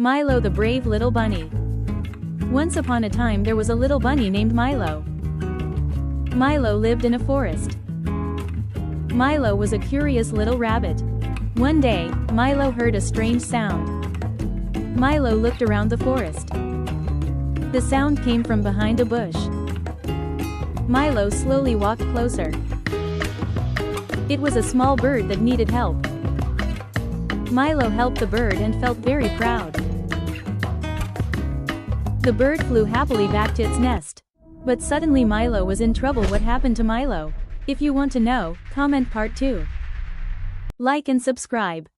Milo the brave little bunny. Once upon a time there was a little bunny named Milo. Milo lived in a forest. Milo was a curious little rabbit. One day, Milo heard a strange sound. Milo looked around the forest. The sound came from behind a bush. Milo slowly walked closer. It was a small bird that needed help. Milo helped the bird and felt very proud. The bird flew happily back to its nest. But suddenly Milo was in trouble. What happened to Milo? If you want to know, comment part 2. Like and subscribe.